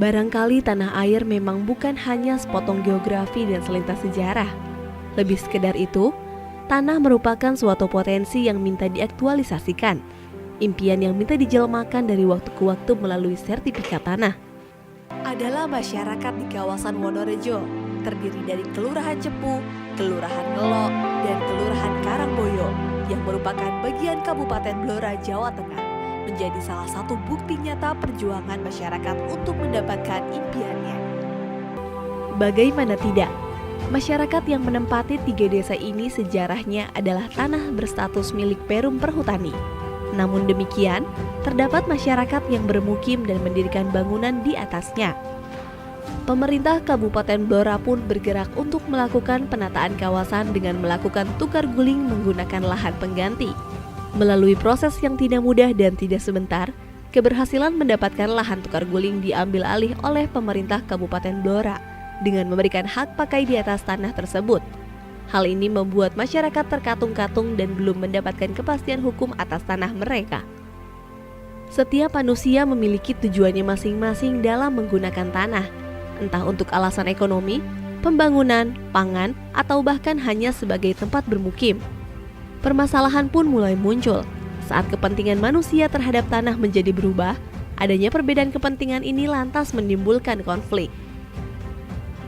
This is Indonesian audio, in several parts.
Barangkali tanah air memang bukan hanya sepotong geografi dan selintas sejarah. Lebih sekedar itu, tanah merupakan suatu potensi yang minta diaktualisasikan. Impian yang minta dijelmakan dari waktu ke waktu melalui sertifikat tanah. Adalah masyarakat di kawasan Wonorejo, terdiri dari Kelurahan Cepu, Kelurahan Ngelo, dan Kelurahan Karangboyo, yang merupakan bagian Kabupaten Blora, Jawa Tengah, menjadi salah satu bukti nyata perjuangan masyarakat untuk mendapatkan impiannya. Bagaimana tidak, masyarakat yang menempati 3 desa ini sejarahnya adalah tanah berstatus milik Perum Perhutani. Namun demikian, terdapat masyarakat yang bermukim dan mendirikan bangunan di atasnya. Pemerintah Kabupaten Blora pun bergerak untuk melakukan penataan kawasan dengan melakukan tukar guling menggunakan lahan pengganti. Melalui proses yang tidak mudah dan tidak sebentar, keberhasilan mendapatkan lahan tukar guling diambil alih oleh pemerintah Kabupaten Blora dengan memberikan hak pakai di atas tanah tersebut. Hal ini membuat masyarakat terkatung-katung dan belum mendapatkan kepastian hukum atas tanah mereka. Setiap manusia memiliki tujuannya masing-masing dalam menggunakan tanah, entah untuk alasan ekonomi, pembangunan, pangan, atau bahkan hanya sebagai tempat bermukim. Permasalahan pun mulai muncul saat kepentingan manusia terhadap tanah menjadi berubah. Adanya perbedaan kepentingan ini lantas menimbulkan konflik.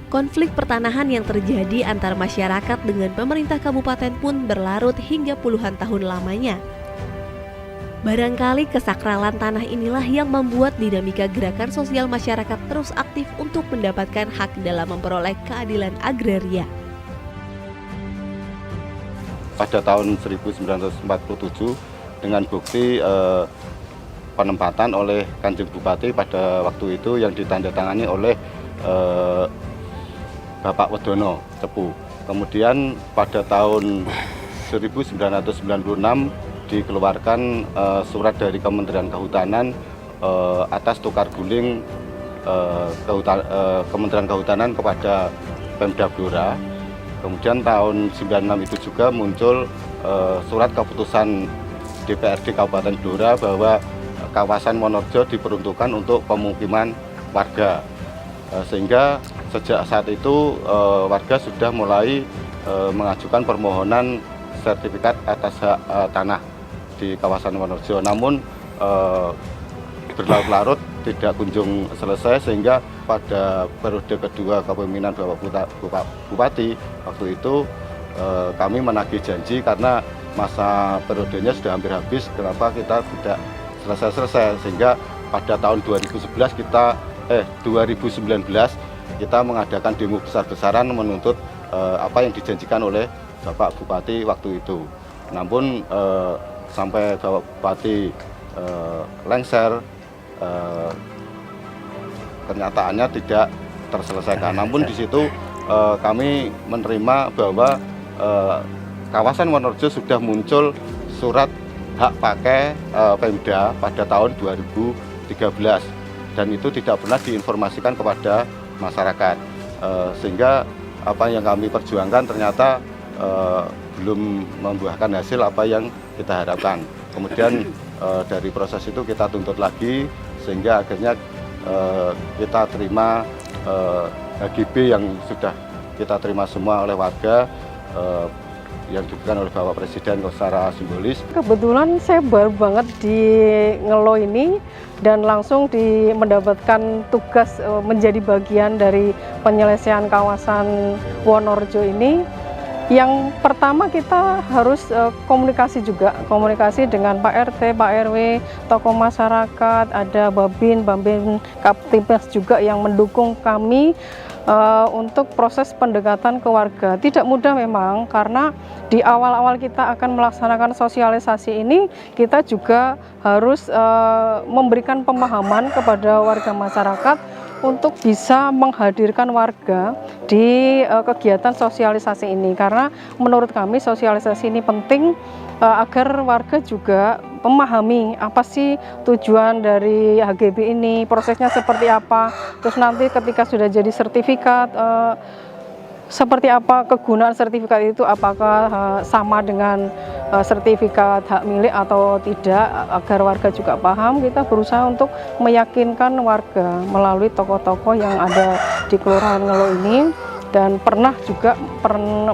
Konflik pertanahan yang terjadi antara masyarakat dengan pemerintah kabupaten pun berlarut hingga puluhan tahun lamanya. Barangkali kesakralan tanah inilah yang membuat dinamika gerakan sosial masyarakat terus aktif untuk mendapatkan hak dalam memperoleh keadilan agraria. Pada tahun 1947 dengan bukti penempatan oleh Kanjeng Bupati pada waktu itu yang ditandatangani oleh Bapak Wedono Cepu. Kemudian pada tahun 1996 dikeluarkan surat dari Kementerian Kehutanan atas tukar guling Kementerian Kehutanan kepada Pemda Blora. Kemudian tahun 96 itu juga muncul surat keputusan DPRD Kabupaten Blora bahwa kawasan Wonorejo diperuntukkan untuk pemukiman warga. Sehingga sejak saat itu warga sudah mulai mengajukan permohonan sertifikat atas hak tanah di kawasan Wonorejo. Namun berlarut-larut tidak kunjung selesai, sehingga pada periode kedua kepemimpinan Bapak Bupati waktu itu kami menagih janji karena masa periodenya sudah hampir habis, kenapa kita tidak selesai-selesai, sehingga pada tahun 2019 kita mengadakan demo besar-besaran menuntut apa yang dijanjikan oleh Bapak Bupati waktu itu. Namun sampai Bapak Bupati lengser, kenyataannya tidak terselesaikan. Namun di situ kami menerima bahwa kawasan Wonorejo sudah muncul surat hak pakai Pemda pada tahun 2013 dan itu tidak pernah diinformasikan kepada masyarakat, sehingga apa yang kami perjuangkan ternyata belum membuahkan hasil apa yang kita harapkan. Kemudian dari proses itu kita tuntut lagi sehingga akhirnya kita terima HGB yang sudah kita terima semua oleh warga yang diberikan oleh Bapak Presiden secara simbolis. Kebetulan saya baru banget di Ngelo ini dan langsung mendapatkan tugas menjadi bagian dari penyelesaian kawasan Wonorejo ini. Yang pertama kita harus komunikasi komunikasi dengan Pak RT, Pak RW, tokoh masyarakat, ada Babin, Kaptimas juga yang mendukung kami untuk proses pendekatan ke warga. Tidak mudah memang, karena di awal-awal kita akan melaksanakan sosialisasi ini, kita juga harus memberikan pemahaman kepada warga masyarakat untuk bisa menghadirkan warga di kegiatan sosialisasi ini, karena menurut kami sosialisasi ini penting agar warga juga memahami apa sih tujuan dari HGB ini, prosesnya seperti apa, terus nanti ketika sudah jadi sertifikat seperti apa kegunaan sertifikat itu, apakah sama dengan sertifikat hak milik atau tidak, agar warga juga paham. Kita berusaha untuk meyakinkan warga melalui tokoh-tokoh yang ada di Kelurahan Ngelo ini, dan pernah juga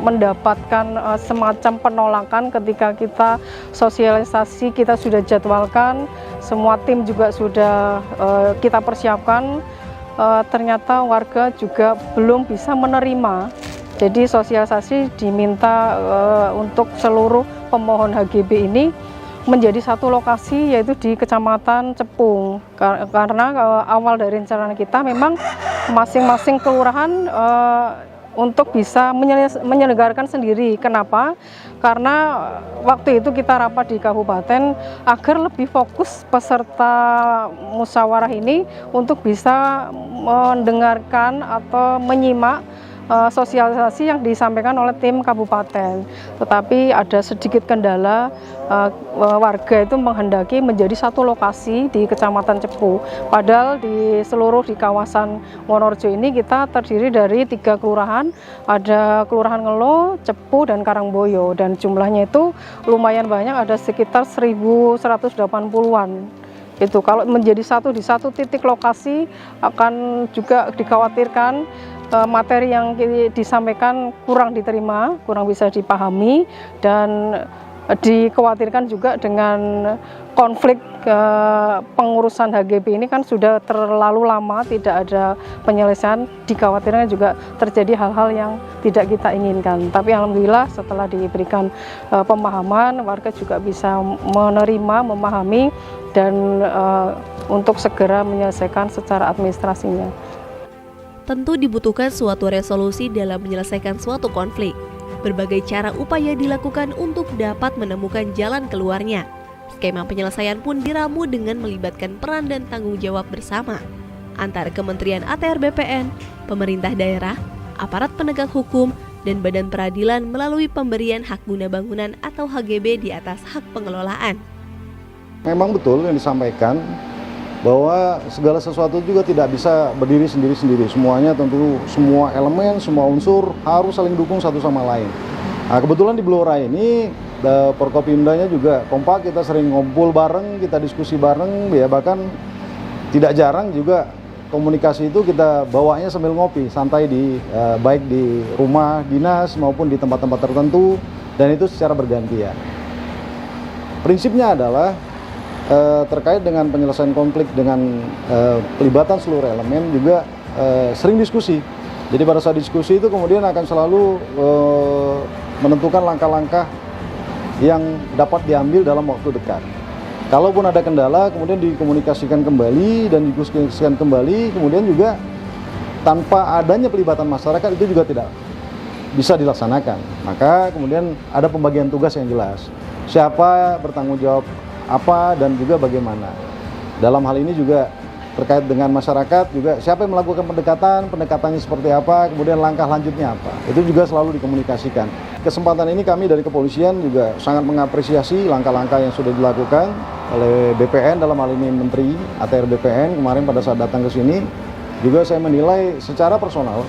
mendapatkan semacam penolakan ketika kita sosialisasi, kita sudah jadwalkan, semua tim juga sudah kita persiapkan. Ternyata warga juga belum bisa menerima. Jadi sosialisasi diminta untuk seluruh pemohon HGB ini menjadi satu lokasi, yaitu di Kecamatan Cepung. Karena awal dari rencana kita memang masing-masing kelurahan untuk bisa menyelenggarakan sendiri. Kenapa? Karena waktu itu kita rapat di kabupaten agar lebih fokus peserta musyawarah ini untuk bisa mendengarkan atau menyimak sosialisasi yang disampaikan oleh tim kabupaten. Tetapi ada sedikit kendala, warga itu menghendaki menjadi satu lokasi di Kecamatan Cepu. Padahal di kawasan Wonorejo ini kita terdiri dari 3 kelurahan, ada Kelurahan Ngelo, Cepu, dan Karangboyo, dan jumlahnya itu lumayan banyak, ada sekitar 1.180-an. Itu kalau menjadi satu di satu titik lokasi akan juga dikhawatirkan materi yang disampaikan kurang diterima, kurang bisa dipahami, dan dikhawatirkan juga dengan konflik pengurusan HGB ini kan sudah terlalu lama tidak ada penyelesaian, dikhawatirkan juga terjadi hal-hal yang tidak kita inginkan. Tapi alhamdulillah setelah diberikan pemahaman, warga juga bisa menerima, memahami, dan untuk segera menyelesaikan secara administrasinya. Tentu dibutuhkan suatu resolusi dalam menyelesaikan suatu konflik. Berbagai cara upaya dilakukan untuk dapat menemukan jalan keluarnya. Skema penyelesaian pun diramu dengan melibatkan peran dan tanggung jawab bersama antara Kementerian ATR BPN, pemerintah daerah, aparat penegak hukum, dan badan peradilan melalui pemberian hak guna bangunan atau HGB di atas hak pengelolaan. Memang betul yang disampaikan, bahwa segala sesuatu juga tidak bisa berdiri sendiri-sendiri. Semuanya tentu, semua elemen, semua unsur harus saling dukung satu sama lain. Nah, kebetulan di Blora ini, Forkopimdanya juga kompak, kita sering ngumpul bareng, kita diskusi bareng, ya bahkan tidak jarang juga komunikasi itu kita bawanya sambil ngopi, santai baik di rumah dinas maupun di tempat-tempat tertentu, dan itu secara bergantian. Prinsipnya adalah terkait dengan penyelesaian konflik dengan pelibatan seluruh elemen juga sering diskusi. Jadi pada saat diskusi itu kemudian akan selalu menentukan langkah-langkah yang dapat diambil dalam waktu dekat. Kalaupun ada kendala kemudian dikomunikasikan kembali dan didiskusikan kembali, kemudian juga tanpa adanya pelibatan masyarakat itu juga tidak bisa dilaksanakan. Maka kemudian ada pembagian tugas yang jelas. Siapa bertanggung jawab apa dan juga bagaimana. Dalam hal ini juga terkait dengan masyarakat juga siapa yang melakukan pendekatannya seperti apa, kemudian langkah lanjutnya apa. Itu juga selalu dikomunikasikan. Kesempatan ini kami dari kepolisian juga sangat mengapresiasi langkah-langkah yang sudah dilakukan oleh BPN, dalam hal ini Menteri ATR BPN kemarin pada saat datang ke sini. Juga saya menilai secara personal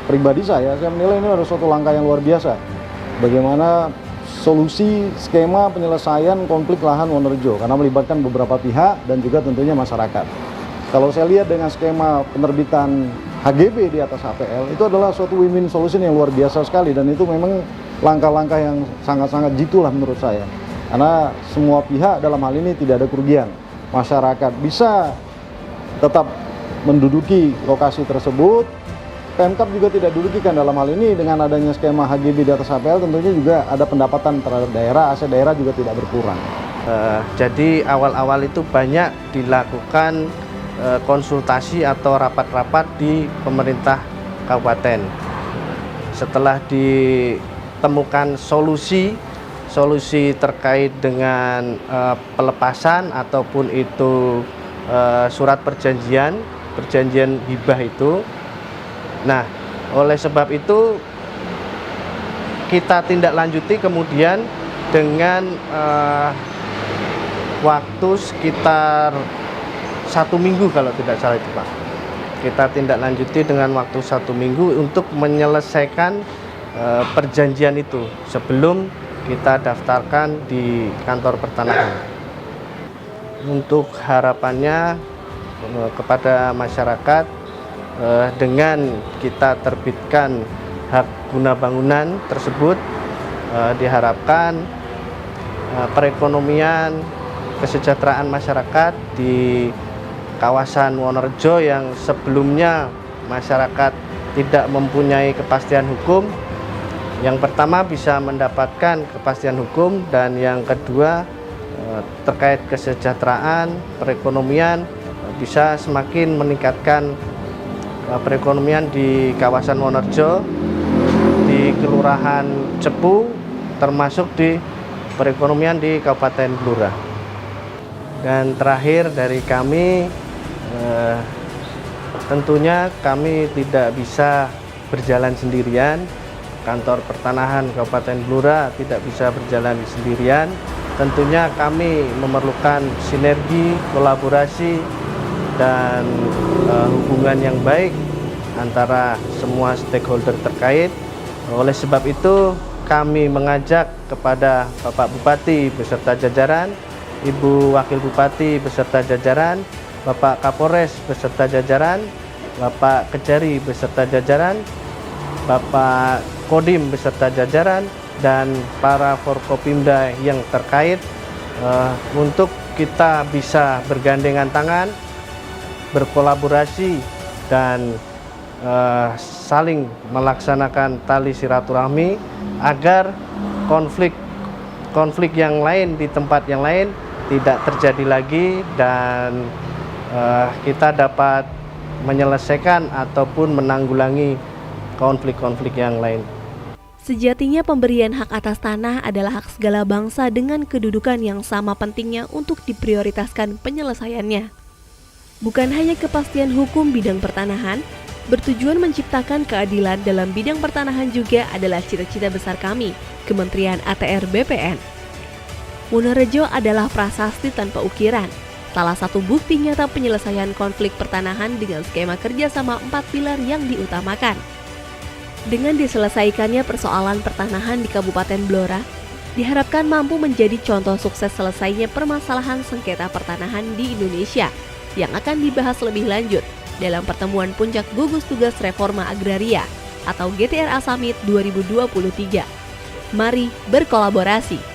pribadi saya menilai ini adalah suatu langkah yang luar biasa. Bagaimana solusi skema penyelesaian konflik lahan Wonorejo, karena melibatkan beberapa pihak dan juga tentunya masyarakat. Kalau saya lihat dengan skema penerbitan HGB di atas HPL, itu adalah suatu win-win solution yang luar biasa sekali, dan itu memang langkah-langkah yang sangat-sangat jitu lah menurut saya. Karena semua pihak dalam hal ini tidak ada kerugian. Masyarakat bisa tetap menduduki lokasi tersebut, Pemkab juga tidak dirugikan dalam hal ini dengan adanya skema HGB di atas HPL, tentunya juga ada pendapatan terhadap daerah, aset daerah juga tidak berkurang. Jadi awal-awal itu banyak dilakukan konsultasi atau rapat-rapat di pemerintah kabupaten. Setelah ditemukan solusi terkait dengan pelepasan ataupun itu surat perjanjian hibah itu. Nah, oleh sebab itu kita tindak lanjuti kemudian dengan waktu sekitar 1 minggu kalau tidak salah itu Pak. kita tindak lanjuti dengan waktu 1 minggu untuk menyelesaikan perjanjian itu sebelum kita daftarkan di kantor pertanahan. Untuk harapannya kepada masyarakat, dengan kita terbitkan hak guna bangunan tersebut, diharapkan perekonomian, kesejahteraan masyarakat di kawasan Wonorejo yang sebelumnya masyarakat tidak mempunyai kepastian hukum, yang pertama bisa mendapatkan kepastian hukum, dan yang kedua terkait kesejahteraan perekonomian bisa semakin meningkatkan perekonomian di kawasan Wonorejo, di Kelurahan Cepu, termasuk di perekonomian di Kabupaten Blora. Dan terakhir dari kami, tentunya kami tidak bisa berjalan sendirian. Kantor Pertanahan Kabupaten Blora tidak bisa berjalan sendirian. Tentunya kami memerlukan sinergi, kolaborasi, dan hubungan yang baik antara semua stakeholder terkait. Oleh sebab itu, kami mengajak kepada Bapak Bupati beserta jajaran, Ibu Wakil Bupati beserta jajaran, Bapak Kapolres beserta jajaran, Bapak Kejari beserta jajaran, Bapak Kodim beserta jajaran, dan para Forkopimda yang terkait untuk kita bisa bergandengan tangan, berkolaborasi, dan saling melaksanakan tali silaturahmi agar konflik yang lain di tempat yang lain tidak terjadi lagi, dan kita dapat menyelesaikan ataupun menanggulangi konflik-konflik yang lain. Sejatinya pemberian hak atas tanah adalah hak segala bangsa dengan kedudukan yang sama pentingnya untuk diprioritaskan penyelesaiannya. Bukan hanya kepastian hukum bidang pertanahan, bertujuan menciptakan keadilan dalam bidang pertanahan juga adalah cita-cita besar kami, Kementerian ATR BPN. Wonorejo adalah prasasti tanpa ukiran, salah satu bukti nyata penyelesaian konflik pertanahan dengan skema kerjasama 4 pilar yang diutamakan. Dengan diselesaikannya persoalan pertanahan di Kabupaten Blora, diharapkan mampu menjadi contoh sukses selesainya permasalahan sengketa pertanahan di Indonesia yang akan dibahas lebih lanjut dalam pertemuan Puncak Gugus Tugas Reforma Agraria atau GTRA Summit 2023. Mari berkolaborasi.